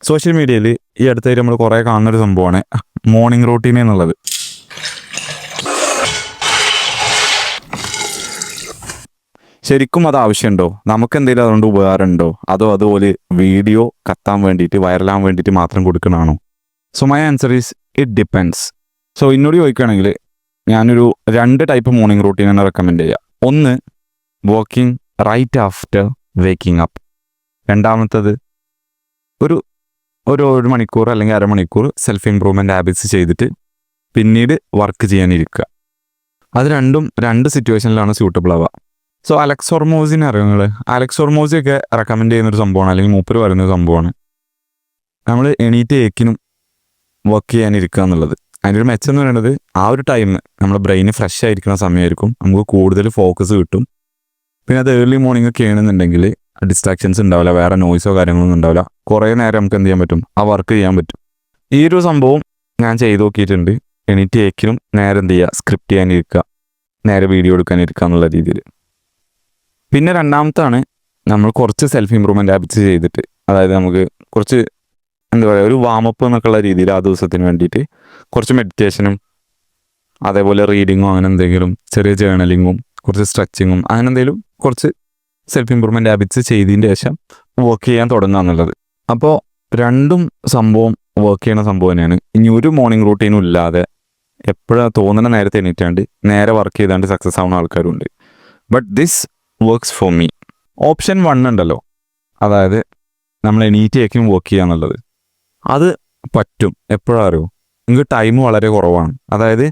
Social മീഡിയയിൽ ഈ അടുത്തായിട്ട് നമ്മൾ കുറേ കാണുന്നൊരു സംഭവമാണ് മോർണിംഗ് റൂട്ടീൻ എന്നുള്ളത്. ശരിക്കും അത് ആവശ്യമുണ്ടോ? നമുക്ക് എന്തെങ്കിലും അതുകൊണ്ട് ഉപകാരമുണ്ടോ? അതോ അതുപോലെ വീഡിയോ കത്താൻ വേണ്ടിയിട്ട് വൈറലാൻ വേണ്ടിയിട്ട് മാത്രം കൊടുക്കണതാണോ? So my answer is it depends. So എന്നോട് ചോദിക്കുകയാണെങ്കിൽ ഞാനൊരു 2 ടൈപ്പ് മോർണിംഗ് റൂട്ടീനാണ് റെക്കമെൻഡ് ചെയ്യുക. ഒന്ന്, walking right after waking up. രണ്ടാമത്തത് ഒരു മണിക്കൂർ അല്ലെങ്കിൽ അരമണിക്കൂർ സെൽഫ് ഇംപ്രൂവ്മെൻറ്റ് ഹാബിറ്റ്സ് ചെയ്തിട്ട് പിന്നീട് വർക്ക് ചെയ്യാനിരിക്കുക. അത് രണ്ടും 2 സിറ്റുവേഷനിലാണ് സ്യൂട്ടബിൾ ആവുക. സോ അലക്സ് ഹോർമോസിനെ അറിയുന്നത്, അലക്സ് ഹോർമോസിയൊക്കെ റെക്കമെൻഡ് ചെയ്യുന്നൊരു സംഭവമാണ്, അല്ലെങ്കിൽ മൂപ്പര് പറയുന്നൊരു സംഭവമാണ് നമ്മൾ എണീറ്റ് ഏക്കിനും വർക്ക് ചെയ്യാനിരിക്കുക എന്നുള്ളത്. അതിൻ്റെ ഒരു മെച്ചം എന്ന് പറയുന്നത് ആ ഒരു ടൈം നമ്മുടെ ബ്രെയിന് ഫ്രഷ് ആയിരിക്കുന്ന സമയമായിരിക്കും, നമുക്ക് കൂടുതൽ ഫോക്കസ് കിട്ടും. പിന്നെ അത് ഏർലി മോർണിംഗ് ഒക്കെ ആണെന്നുണ്ടെങ്കിൽ ഡിസ്ട്രാക്ഷൻസ് ഉണ്ടാവില്ല, വേറെ നോയ്സോ കാര്യങ്ങളൊന്നും ഉണ്ടാവില്ല. കുറേ നേരം നമുക്ക് എന്ത് ചെയ്യാൻ പറ്റും, ആ വർക്ക് ചെയ്യാൻ പറ്റും. ഈ ഒരു സംഭവം ഞാൻ ചെയ്ത് നോക്കിയിട്ടുണ്ട്. എണീറ്റ് ഏക്കിനും നേരെ എന്ത് ചെയ്യുക, സ്ക്രിപ്റ്റ് ചെയ്യാനിരിക്കുക, നേരെ വീഡിയോ എടുക്കാനിരിക്കുക എന്നുള്ള രീതിയിൽ. പിന്നെ രണ്ടാമത്താണ് നമ്മൾ കുറച്ച് സെൽഫ് ഇമ്പ്രൂവ്മെൻറ്റ് ഹാബിറ്റ്സ് ചെയ്തിട്ട്, അതായത് നമുക്ക് കുറച്ച് എന്താ പറയുക, ഒരു വാമപ്പ് എന്നൊക്കെയുള്ള രീതിയിൽ ആ ദിവസത്തിന് വേണ്ടിയിട്ട് കുറച്ച് മെഡിറ്റേഷനും അതേപോലെ റീഡിങ്ങും അങ്ങനെ എന്തെങ്കിലും, ചെറിയ ജേർണലിങ്ങും കുറച്ച് സ്ട്രെച്ചിങ്ങും അങ്ങനെ എന്തെങ്കിലും കുറച്ച് സെൽഫ് ഇമ്പ്രൂവ്മെൻറ്റ് ഹാബിറ്റ്സ് ചെയ്തതിൻ്റെ ശേഷം വർക്ക് ചെയ്യാൻ തുടങ്ങുക എന്നുള്ളത്. അപ്പോൾ രണ്ടും സംഭവം വർക്ക് ചെയ്യണ സംഭവം തന്നെയാണ്. ഇനി ഒരു മോർണിംഗ് റൂട്ടീനും ഇല്ലാതെ എപ്പോഴാണ് തോന്നുന്ന നേരത്തെ എണീറ്റാണ്ട് നേരെ വർക്ക് ചെയ്താണ്ട് സക്സസ് ആവുന്ന ആൾക്കാരുണ്ട്. But this works for me. Option 1 ഉണ്ടല്ലോ, അതായത് നമ്മൾ എണീറ്റേക്കും വർക്ക് ചെയ്യുക എന്നുള്ളത്, അത് പറ്റും. എപ്പോഴാണ് അറിയോ, നിങ്ങൾക്ക് ടൈം വളരെ കുറവാണ്. അതായത്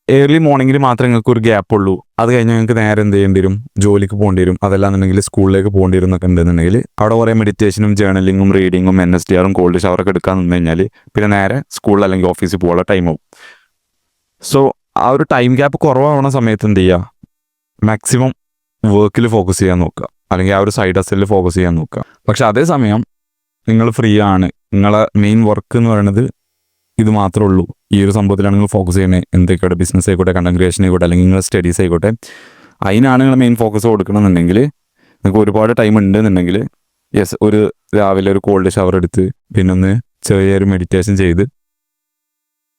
ഏർലി മോർണിംഗിൽ മാത്രമേ നിങ്ങൾക്ക് ഒരു ഗ്യാപ്പ് ഉള്ളൂ. അത് കഴിഞ്ഞാൽ നിങ്ങൾക്ക് നേരെ എന്ത് ചെയ്യേണ്ടി വരും, ജോലിക്ക് പോകേണ്ടി വരും, അതല്ലാന്നുണ്ടെങ്കിൽ സ്കൂളിലേക്ക് പോകേണ്ടി വരും എന്നൊക്കെ ഉണ്ടെന്നുണ്ടെങ്കിൽ അവിടെ കുറേ മെഡിറ്റേഷനും ജേർണലിങ്ങും റീഡിങ്ങും NSDRും കോൾഡ് ഷവറൊക്കെ എടുക്കാൻ നിന്ന് കഴിഞ്ഞാൽ പിന്നെ നേരെ സ്കൂളിൽ അല്ലെങ്കിൽ ഓഫീസിൽ പോകാനുള്ള ടൈമാവും. സോ ആ ഒരു ടൈം ഗ്യാപ്പ് കുറവാവുന്ന സമയത്ത് എന്ത് ചെയ്യുക, മാക്സിമം വർക്കിൽ ഫോക്കസ് ചെയ്യാൻ നോക്കുക, അല്ലെങ്കിൽ ആ ഒരു സൈഡ് ഹസലിൽ ഫോക്കസ് ചെയ്യാൻ നോക്കുക. പക്ഷെ അതേസമയം നിങ്ങൾ ഫ്രീ ആണ്, നിങ്ങളെ മെയിൻ വർക്ക് എന്ന് പറയുന്നത് ഇത് മാത്രമേ ഉള്ളൂ, ഈ ഒരു സംഭവത്തിലാണ് നിങ്ങൾ ഫോക്കസ് ചെയ്യുന്നത്, എന്തൊക്കെയോട്ടെ ബിസിനസ് ആയിക്കോട്ടെ, കണ്ടന്റ് ക്രിയേഷൻ ആയിക്കോട്ടെ, അല്ലെങ്കിൽ നിങ്ങളുടെ സ്റ്റഡീസ് ആയിക്കോട്ടെ, അതിനാണ് നിങ്ങൾ മെയിൻ ഫോക്കസ് കൊടുക്കണമെന്നുണ്ടെങ്കിൽ, നിങ്ങൾക്ക് ഒരുപാട് ടൈം ഉണ്ടെന്നുണ്ടെങ്കിൽ ഒരു രാവിലെ ഒരു കോൾഡ് ഷവർ എടുത്ത് പിന്നെ ഒന്ന് ചെറിയൊരു മെഡിറ്റേഷൻ ചെയ്ത്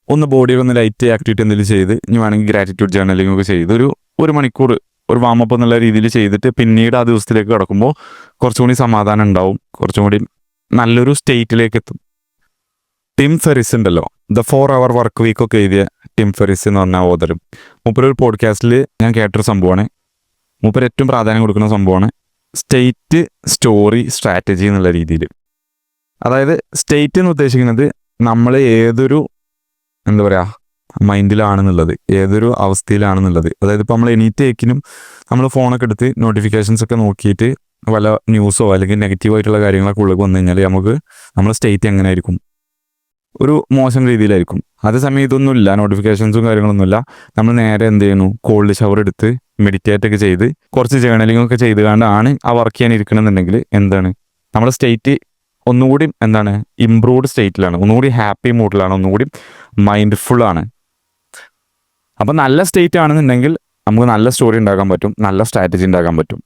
ഒന്ന് ബോഡിയിൽ ഒന്ന് ലൈറ്റ് ആക്ടിവിറ്റി എന്തെങ്കിലും ചെയ്ത്, ഇനി വേണമെങ്കിൽ ഗ്രാറ്റിറ്റ്യൂഡ് ജേർണലിംഗ് ഒക്കെ ചെയ്ത് ഒരു മണിക്കൂർ ഒരു വാമപ്പ് എന്നുള്ള രീതിയിൽ ചെയ്തിട്ട് പിന്നീട് ആ ദിവസത്തിലേക്ക് കിടക്കുമ്പോൾ കുറച്ചും കൂടി സമാധാനം ഉണ്ടാവും, കുറച്ചും കൂടി നല്ലൊരു സ്റ്റേറ്റിലേക്ക് എത്തും. ടിം ഫെറിസ് ഉണ്ടല്ലോ, ദ 4 Hour വർക്ക് വീക്ക് ഒക്കെ എഴുതിയ ടിം ഫെറിസ് എന്ന് പറഞ്ഞ ഓതറും, മൂപ്പരൊരു പോഡ്കാസ്റ്റിൽ ഞാൻ കേട്ടൊരു സംഭവമാണ്, മൂപ്പര് ഏറ്റവും പ്രാധാന്യം കൊടുക്കുന്ന സംഭവമാണ് സ്റ്റേറ്റ് സ്റ്റോറി സ്ട്രാറ്റജി എന്നുള്ള രീതിയിൽ. അതായത് സ്റ്റേറ്റ് എന്ന് ഉദ്ദേശിക്കുന്നത് നമ്മൾ ഏതൊരു എന്താ പറയുക മൈൻഡിലാണെന്നുള്ളത്, ഏതൊരു അവസ്ഥയിലാണെന്നുള്ളത്. അതായത് ഇപ്പോൾ നമ്മൾ എണീറ്റേക്കിനും നമ്മൾ ഫോണൊക്കെ എടുത്ത് നോട്ടിഫിക്കേഷൻസ് ഒക്കെ നോക്കിയിട്ട് വല്ല ന്യൂസോ അല്ലെങ്കിൽ നെഗറ്റീവായിട്ടുള്ള കാര്യങ്ങളൊക്കെ ഉള്ളിൽ വന്നു കഴിഞ്ഞാൽ നമ്മുടെ സ്റ്റേറ്റ് എങ്ങനെ ആയിരിക്കും, ഒരു മോശം രീതിയിലായിരിക്കും. അതേസമയം ഇതൊന്നുമില്ല, നോട്ടിഫിക്കേഷൻസും കാര്യങ്ങളൊന്നുമില്ല. നമ്മൾ നേരെ എന്ത് ചെയ്യുന്നു, കോൾഡ് ഷവർ എടുത്ത് മെഡിറ്റേറ്റ് ഒക്കെ ചെയ്ത് കുറച്ച് ജേർണലിംഗ് ഒക്കെ ചെയ്ത് കണ്ടാണ് ആ വർക്ക് ചെയ്യാൻ ഇരിക്കണമെന്നുണ്ടെങ്കിൽ എന്താണ്, നമ്മുടെ സ്റ്റേറ്റ് ഒന്നുകൂടി എന്താണ് ഇംപ്രൂവ്ഡ് സ്റ്റേറ്റിലാണ്, ഒന്നുകൂടി ഹാപ്പി മൂഡിലാണ്, ഒന്നുകൂടി മൈൻഡ്ഫുള്ളാണ്. അപ്പം നല്ല സ്റ്റേറ്റ് ആണെന്നുണ്ടെങ്കിൽ നമുക്ക് നല്ല സ്റ്റോറി ഉണ്ടാക്കാൻ പറ്റും, നല്ല സ്ട്രാറ്റജി ഉണ്ടാക്കാൻ പറ്റും.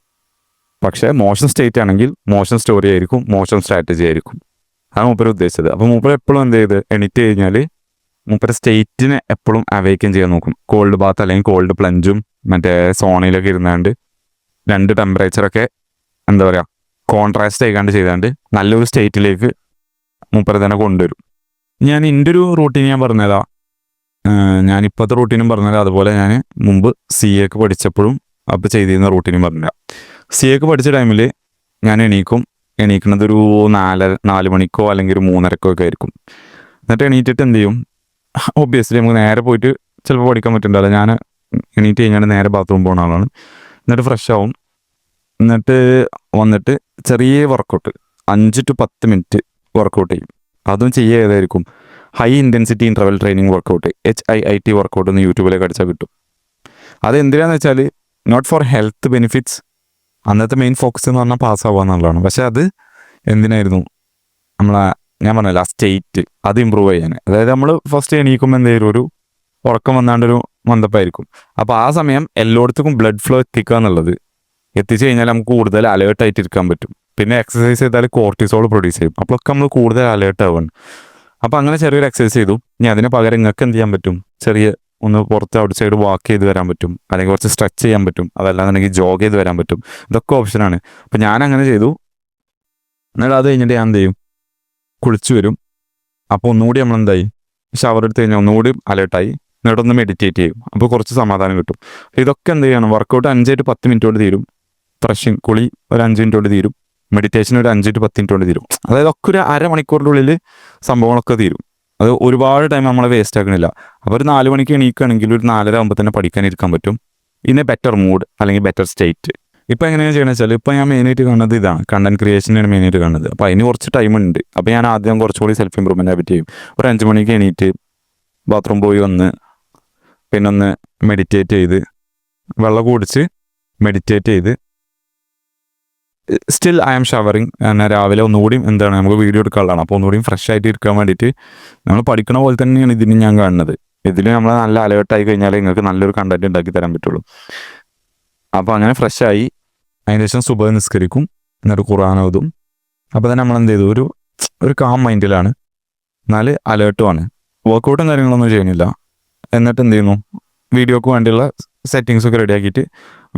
പക്ഷേ മോശം സ്റ്റേറ്റ് ആണെങ്കിൽ മോശം സ്റ്റോറി ആയിരിക്കും, മോശം സ്ട്രാറ്റജി ആയിരിക്കും. അതാണ് മൂപ്പര് ഉദ്ദേശിച്ചത്. അപ്പം മൂപ്പര് എപ്പോഴും എന്ത് ചെയ്ത് എണീറ്റ് കഴിഞ്ഞാൽ മൂപ്പര് സ്റ്റേറ്റിനെ എപ്പോഴും അവേക്കൻ ചെയ്യാൻ നോക്കും. കോൾഡ് ബാത്ത് അല്ലെങ്കിൽ കോൾഡ് പ്ലഞ്ചും മറ്റേ സോണയിലൊക്കെ ഇരുന്നാണ്ട് 2 ടെമ്പറേച്ചറൊക്കെ എന്താ പറയുക കോൺട്രാസ്റ്റ് ആയിക്കാണ്ട് ചെയ്താണ്ട് നല്ലൊരു സ്റ്റേറ്റിലേക്ക് മൂപ്പര് തന്നെ കൊണ്ടുവരും. ഞാൻ എൻ്റെ ഒരു റൂട്ടീൻ ഞാൻ പറഞ്ഞതാ, ഞാൻ ഇപ്പോഴത്തെ റൂട്ടീനും പറഞ്ഞത്, അതുപോലെ ഞാൻ മുമ്പ് CA പഠിച്ചപ്പോഴും അപ്പോൾ ചെയ്തിരുന്ന റൂട്ടീനും പറഞ്ഞുതരാം. CA പഠിച്ച ടൈമിൽ ഞാൻ എണീക്കുന്നത് ഒരു 4 മണിക്കോ അല്ലെങ്കിൽ ഒരു 3:30 ഒക്കെ ആയിരിക്കും. എന്നിട്ട് എണീറ്റിട്ട് എന്ത് ചെയ്യും, ഒബ്വിയസ്ലി നമുക്ക് നേരെ പോയിട്ട് ചിലപ്പോൾ പഠിക്കാൻ പറ്റുന്നുണ്ടാവില്ല. ഞാൻ എണീറ്റ് കഴിഞ്ഞാൽ നേരെ ബാത്റൂം പോകുന്ന ആളാണ്. എന്നിട്ട് ഫ്രഷ് ആവും, എന്നിട്ട് വന്നിട്ട് ചെറിയ വർക്കൗട്ട് 5 to 10 മിനിറ്റ് വർക്കൗട്ട് ചെയ്യും. അതും ചെയ്യുക ഏതായിരിക്കും, high intensity interval training workout, HIIT workout എന്ന് യൂട്യൂബിലേക്ക് അടിച്ചാൽ കിട്ടും. അത് എന്തിനാന്ന് വെച്ചാൽ നോട്ട് ഫോർ ഹെൽത്ത് ബെനിഫിറ്റ്സ്, അന്നത്തെ മെയിൻ ഫോക്കസ് എന്ന് പറഞ്ഞാൽ പാസ്സാവുക എന്നുള്ളതാണ്. പക്ഷെ അത് എന്തിനായിരുന്നു, ഞാൻ പറഞ്ഞില്ല ആ സ്റ്റേറ്റ് അത് ഇമ്പ്രൂവ് ചെയ്യാൻ. അതായത് നമ്മൾ ഫസ്റ്റ് എണീക്കുമ്പോൾ എന്തെങ്കിലും ഒരു ഉറക്കം വന്നാണ്ടൊരു മന്ദപ്പായിരിക്കും. അപ്പോൾ ആ സമയം എല്ലായിടത്തേക്കും ബ്ലഡ് ഫ്ലോ എത്തിക്കുക എന്നുള്ളത്, എത്തിച്ചു കഴിഞ്ഞാൽ നമുക്ക് കൂടുതൽ അലേർട്ടായിട്ട് ഇരിക്കാൻ പറ്റും. പിന്നെ എക്സസൈസ് ചെയ്താൽ കോർട്ടിസോൾ പ്രൊഡ്യൂസ് ചെയ്യും. അപ്പോഴൊക്കെ നമ്മൾ കൂടുതൽ അലേർട്ട് ആവുകയാണ്. അപ്പോൾ അങ്ങനെ ചെറിയൊരു എക്സസൈസ് ചെയ്തു. ഇനി അതിന് പകരം നിങ്ങൾക്ക് എന്ത് ചെയ്യാൻ പറ്റും? ചെറിയ ഒന്ന് പുറത്ത് ഔട്ട് സൈഡ് വാക്ക് ചെയ്ത് വരാൻ പറ്റും, അല്ലെങ്കിൽ കുറച്ച് സ്ട്രെച്ച് ചെയ്യാൻ പറ്റും, അതല്ലാന്നുണ്ടെങ്കിൽ ജോഗ് ചെയ്ത് വരാൻ പറ്റും. ഇതൊക്കെ ഓപ്ഷനാണ്. അപ്പോൾ ഞാൻ അങ്ങനെ ചെയ്തു. എന്നിട്ട് അത് കഴിഞ്ഞിട്ട് ഞാൻ എന്ത് ചെയ്യും? കുളിച്ചു വരും. അപ്പോൾ ഒന്നുകൂടി നമ്മൾ എന്തായി? ഷവർ എടുത്ത് കഴിഞ്ഞാൽ ഒന്നുകൂടി അലേർട്ടായി. എന്നിട്ടൊന്ന് മെഡിറ്റേറ്റ് ചെയ്യും. അപ്പോൾ കുറച്ച് സമാധാനം കിട്ടും. ഇതൊക്കെ എന്ത് ചെയ്യണം? വർക്കൗട്ട് 5 to 10 മിനിറ്റ് കൊണ്ട് തീരും. ഫ്രഷിങ് കുളി ഒരു 5 മിനിറ്റ് കൊണ്ട് തീരും. മെഡിറ്റേഷൻ ഒരു 5 to 10 മിനിറ്റ് കൊണ്ട് തീരും. അതായത് ഒക്കെ ഒരു അരമണിക്കൂറിൻ്റെ ഉള്ളിൽ സംഭവങ്ങളൊക്കെ തീരും. അത് ഒരുപാട് ടൈം നമ്മളെ വേസ്റ്റ് ആക്കണില്ല. അപ്പോൾ ഒരു 4 മണിക്ക് എണീക്കുകയാണെങ്കിൽ ഒരു 4:30 ആകുമ്പോൾ തന്നെ പഠിക്കാനിരിക്കാൻ പറ്റും. ഇൻ എ ബെറ്റർ മൂഡ് അല്ലെങ്കിൽ ബെറ്റർ സ്റ്റേറ്റ്. ഇപ്പോൾ എങ്ങനെയാണ് ചെയ്യണമെന്ന് വെച്ചാൽ, ഇപ്പോൾ ഞാൻ മെയിനായിട്ട് കാണുന്നത് ഇതാണ്, കണ്ടന്റ് ക്രിയേഷനാണ് മെയിനായിട്ട് കാണുന്നത്. അപ്പോൾ അതിന് കുറച്ച് ടൈം ഉണ്ട്. അപ്പോൾ ഞാൻ ആദ്യം കുറച്ചുകൂടി സെൽഫ് ഇമ്പ്രൂവ്മെൻ്റ് ഹാബിറ്റ് ചെയ്യും. ഒരു 5 മണിക്ക് എണീറ്റ് ബാത്റൂം പോയി വന്ന് പിന്നെ ഒന്ന് മെഡിറ്റേറ്റ് ചെയ്ത് വെള്ളം കുടിച്ച് മെഡിറ്റേറ്റ് ചെയ്ത് സ്റ്റിൽ ഐ ആം ഷവറിങ്. എന്നാൽ രാവിലെ ഒന്നുകൂടിയും എന്താണ് നമുക്ക് വീഡിയോ എടുക്കാനുള്ളതാണ്. അപ്പോൾ ഒന്നുകൂടിയും ഫ്രഷ് ആയിട്ട് ഇരിക്കാൻ വേണ്ടിയിട്ട് നമ്മൾ പഠിക്കണ പോലെ തന്നെയാണ് ഇതിന് ഞാൻ കാണുന്നത്. ഇതിൽ നമ്മൾ നല്ല അലേർട്ടായി കഴിഞ്ഞാൽ നിങ്ങൾക്ക് നല്ലൊരു കണ്ടന്റ് ഉണ്ടാക്കി തരാൻ പറ്റുള്ളൂ. അപ്പോൾ അങ്ങനെ ഫ്രഷായി അതിന് ശേഷം സുബഹ് നിസ്കരിക്കും. എന്നിട്ട് ഖുർആൻ ഓതും. അപ്പോൾ തന്നെ നമ്മൾ എന്ത് ചെയ്തു? ഒരു കാം മൈൻഡിലാണ്, എന്നാൽ അലേർട്ടുമാണ്. വർക്കൗട്ടും കാര്യങ്ങളൊന്നും ചെയ്യുന്നില്ല. എന്നിട്ട് എന്ത് ചെയ്യുന്നു? വീഡിയോക്ക് വേണ്ടിയുള്ള സെറ്റിങ്സൊക്കെ റെഡിയാക്കിയിട്ട്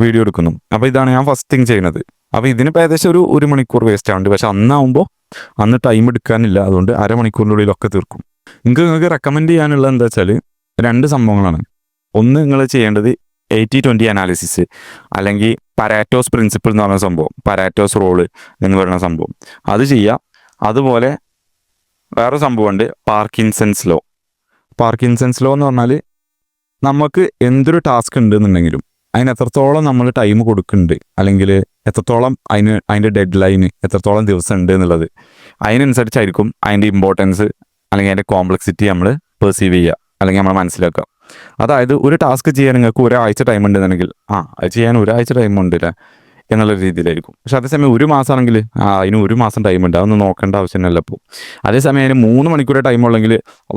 വീഡിയോ എടുക്കുന്നു. അപ്പോൾ ഇതാണ് ഞാൻ ഫസ്റ്റ് തിങ് ചെയ്യുന്നത്. അപ്പോൾ ഇതിനിപ്പോൾ ഏകദേശം ഒരു മണിക്കൂർ വേസ്റ്റ് ആവുന്നുണ്ട്. പക്ഷെ അന്ന് ടൈം എടുക്കാനില്ല. അതുകൊണ്ട് അരമണിക്കൂറിനുള്ളിലൊക്കെ തീർക്കും. നിങ്ങൾക്ക് റെക്കമെൻഡ് ചെയ്യാനുള്ളത് എന്താ വെച്ചാൽ 2 സംഭവങ്ങളാണ്. ഒന്ന്, നിങ്ങൾ ചെയ്യേണ്ടത് 80-20 അനാലിസിസ് അല്ലെങ്കിൽ പരാറ്റോസ് പ്രിൻസിപ്പിൾ എന്ന് പറയുന്ന സംഭവം, പരാറ്റോസ് റോള് എന്ന് പറയുന്ന സംഭവം, അത് ചെയ്യുക. അതുപോലെ വേറെ സംഭവമുണ്ട്, പാർക്കിൻസൺസ് ലോ. പാർക്കിൻസൺസ് ലോ എന്ന് പറഞ്ഞാൽ നമുക്ക് എന്തൊരു ടാസ്ക് ഉണ്ടെന്നുണ്ടെങ്കിലും അതിന് എത്രത്തോളം നമ്മൾ ടൈം കൊടുക്കുന്നുണ്ട്, അല്ലെങ്കിൽ എത്രത്തോളം അതിൻ്റെ ഡെഡ് ലൈന് എത്രത്തോളം ദിവസം ഉണ്ട് എന്നുള്ളത്, അതിനനുസരിച്ചായിരിക്കും അതിൻ്റെ ഇമ്പോർട്ടൻസ് അല്ലെങ്കിൽ അതിൻ്റെ കോംപ്ലക്സിറ്റി നമ്മൾ പെർസീവ് ചെയ്യുക അല്ലെങ്കിൽ നമ്മൾ മനസ്സിലാക്കുക. അതായത് ഒരു ടാസ്ക് ചെയ്യാൻ നിങ്ങൾക്ക് ഒരാഴ്ച ടൈം ഉണ്ടെന്നുണ്ടെങ്കിൽ അത് ചെയ്യാൻ ഒരാഴ്ച ടൈം ഉണ്ടല്ലേ എന്നുള്ള രീതിയിലായിരിക്കും. പക്ഷെ അതേസമയം 1 മാസമാണെങ്കിൽ അതിന് 1 മാസം ടൈം ഉണ്ട്, അതൊന്നും നോക്കേണ്ട ആവശ്യമല്ല. ഇപ്പോൾ അതേസമയം അതിന് 3 മണിക്കൂർ ടൈം ഉള്ളെങ്കിൽ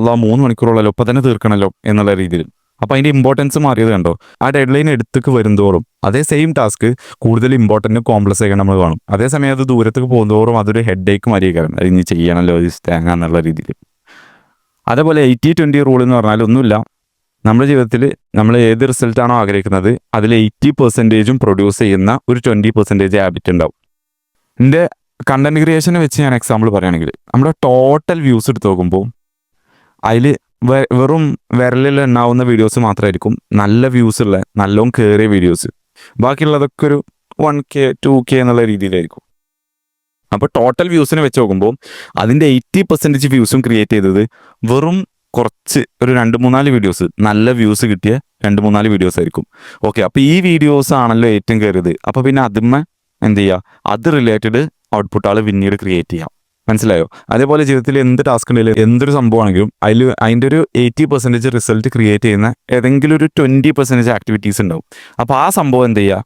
3 മണിക്കൂറുള്ളല്ലോ ഇപ്പം തന്നെ തീർക്കണമല്ലോ എന്നുള്ള രീതിയിൽ. അപ്പോൾ അതിൻ്റെ ഇമ്പോർട്ടൻസ് മാറിയത് കണ്ടോ? ആ ഡെഡ് ലൈൻ എടുത്തേക്ക് വരുന്തോറും അതേ സെയിം ടാസ്ക് കൂടുതൽ ഇമ്പോർട്ടൻ്റ് കോംപ്ലക്സ് ആയിട്ട് നമ്മൾ കാണും. അതേസമയം അത് ദൂരത്തേക്ക് പോകുന്നതോറും അതൊരു ഹെഡ് ഏക്ക് മാറിയേക്കാരം, അത് ഇനി ചെയ്യണമല്ലോ തേങ്ങ എന്നുള്ള രീതിയിൽ. അതേപോലെ 80-20 റൂൾ എന്ന് പറഞ്ഞാൽ ഒന്നുമില്ല, നമ്മുടെ ജീവിതത്തിൽ നമ്മൾ ഏത് റിസൾട്ടാണോ ആഗ്രഹിക്കുന്നത് അതിൽ 80% പ്രൊഡ്യൂസ് ചെയ്യുന്ന ഒരു 20% ഹാബിറ്റ് ഉണ്ടാവും. എൻ്റെ കണ്ടന്റ് ക്രിയേഷനെ വെച്ച് ഞാൻ എക്സാമ്പിൾ പറയുകയാണെങ്കിൽ, നമ്മുടെ ടോട്ടൽ വ്യൂസ് എടുത്ത് നോക്കുമ്പോൾ അതിൽ വെറും വിരലിൽ എണ്ണാവുന്ന വീഡിയോസ് മാത്രമായിരിക്കും നല്ല വ്യൂസ് ഉള്ള, നല്ലോണം കയറിയ വീഡിയോസ്. ബാക്കിയുള്ളതൊക്കെ ഒരു 1K 2K എന്നുള്ള രീതിയിലായിരിക്കും. അപ്പോൾ ടോട്ടൽ വ്യൂസിനെ വെച്ച് നോക്കുമ്പോൾ അതിൻ്റെ 80% വ്യൂസും ക്രിയേറ്റ് ചെയ്തത് വെറും കുറച്ച് ഒരു 2-3-4 വീഡിയോസ്, നല്ല വ്യൂസ് കിട്ടിയ 2-3-4 വീഡിയോസ് ആയിരിക്കും. ഓക്കെ, അപ്പോൾ ഈ വീഡിയോസ് ആണല്ലോ ഏറ്റവും കയറിയത്. അപ്പോൾ പിന്നെ അതിന്മേ എന്ത് ചെയ്യുക? അത് റിലേറ്റഡ് ഔട്ട്പുട്ടുകൾ പിന്നീട് ക്രിയേറ്റ് ചെയ്യാം. മനസ്സിലായോ? അതേപോലെ ജീവിതത്തിൽ എന്ത് ടാസ്ക് ഉണ്ടെങ്കിലും എന്തൊരു സംഭവമാണെങ്കിലും അതിൻ്റെ ഒരു 80% റിസൾട്ട് ക്രിയേറ്റ് ചെയ്യുന്ന ഏതെങ്കിലും ഒരു 20% ആക്ടിവിറ്റീസ് ഉണ്ടാവും. അപ്പോൾ ആ സംഭവം എന്ത് ചെയ്യുക?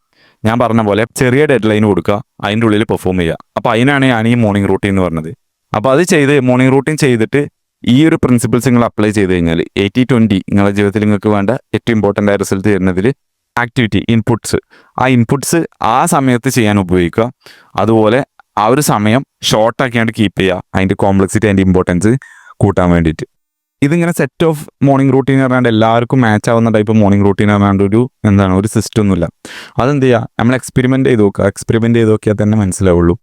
ഞാൻ പറഞ്ഞ പോലെ ചെറിയ ഡെഡ് ലൈൻ കൊടുക്കുക, അതിൻ്റെ ഉള്ളിൽ പെർഫോം ചെയ്യുക. അപ്പോൾ അതിനാണ് ഞാൻ ഈ മോർണിംഗ് റൂട്ടീൻ എന്ന് പറഞ്ഞത്. അപ്പോൾ അത് ചെയ്ത് മോർണിംഗ് റൂട്ടീൻ ചെയ്തിട്ട് ഈ ഒരു പ്രിൻസിപ്പിൾസ് നിങ്ങൾ അപ്ലൈ ചെയ്ത് കഴിഞ്ഞാൽ 80-20 നിങ്ങളുടെ ജീവിതത്തിൽ നിങ്ങൾക്ക് വേണ്ട ഏറ്റവും ഇമ്പോർട്ടൻ്റ് ആയ റിസൾട്ട് തരുന്നതിൽ ആക്ടിവിറ്റി ഇൻപുട്സ് ആ സമയത്ത് ചെയ്യാൻ ഉപയോഗിക്കുക. അതുപോലെ ആ ഒരു സമയം ഷോർട്ടാക്കിയാണ്ട് കീപ്പ് ചെയ്യുക, അതിൻ്റെ കോംപ്ലക്സിറ്റി അതിൻ്റെ ഇമ്പോർട്ടൻസ് കൂട്ടാൻ വേണ്ടിയിട്ട്. ഇതിങ്ങനെ സെറ്റ് ഓഫ് മോർണിംഗ് റൂട്ടീൻ പറഞ്ഞാണ്ട് എല്ലാവർക്കും മാച്ച് ആവുന്ന ടൈപ്പ് മോർണിംഗ് റൂട്ടീൻ പറഞ്ഞാണ്ട് ഒരു സിസ്റ്റം ഒന്നുമില്ല. അതെന്ത് ചെയ്യുക? നമ്മൾ എക്സ്പെരിമെൻ്റ് ചെയ്ത് നോക്കിയാൽ തന്നെ മനസ്സിലാവുള്ളൂ.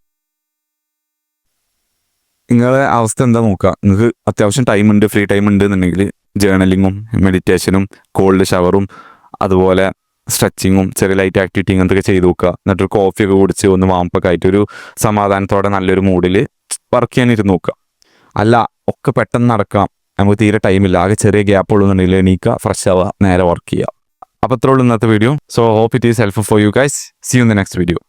നിങ്ങളുടെ അവസ്ഥ എന്താ നോക്കുക. നിങ്ങൾക്ക് അത്യാവശ്യം ടൈം ഉണ്ട്, ഫ്രീ ടൈം ഉണ്ട് എന്നുണ്ടെങ്കിൽ ജേർണലിങ്ങും മെഡിറ്റേഷനും കോൾഡ് ഷവറും അതുപോലെ സ്ട്രെച്ചിങ്ങും ചെറിയ ലൈറ്റ് ആക്ടിവിറ്റി ഇങ്ങനത്തൊക്കെ ചെയ്ത് നോക്കുക. എന്നിട്ടൊരു കോഫിയൊക്കെ കുടിച്ച് ഒന്ന് വാമ്പൊക്കെ ആയിട്ട് ഒരു സമാധാനത്തോടെ നല്ലൊരു മൂഡിൽ വർക്ക് ചെയ്യാനിരുന്ന് നോക്കുക. അല്ല ഒക്കെ പെട്ടെന്ന് നടക്കാം, നമുക്ക് തീരെ ടൈമില്ല, ആകെ ചെറിയ ഗ്യാപ്പ് ഉള്ളൂന്നുണ്ടെങ്കിൽ എണീക്കുക, ഫ്രഷ് ആവുക, നേരെ വർക്ക് ചെയ്യുക. അപ്പോൾ അത്രേ ഉള്ളൂ ഇന്നത്തെ video. So hope it is helpful for you guys. See you in the next video.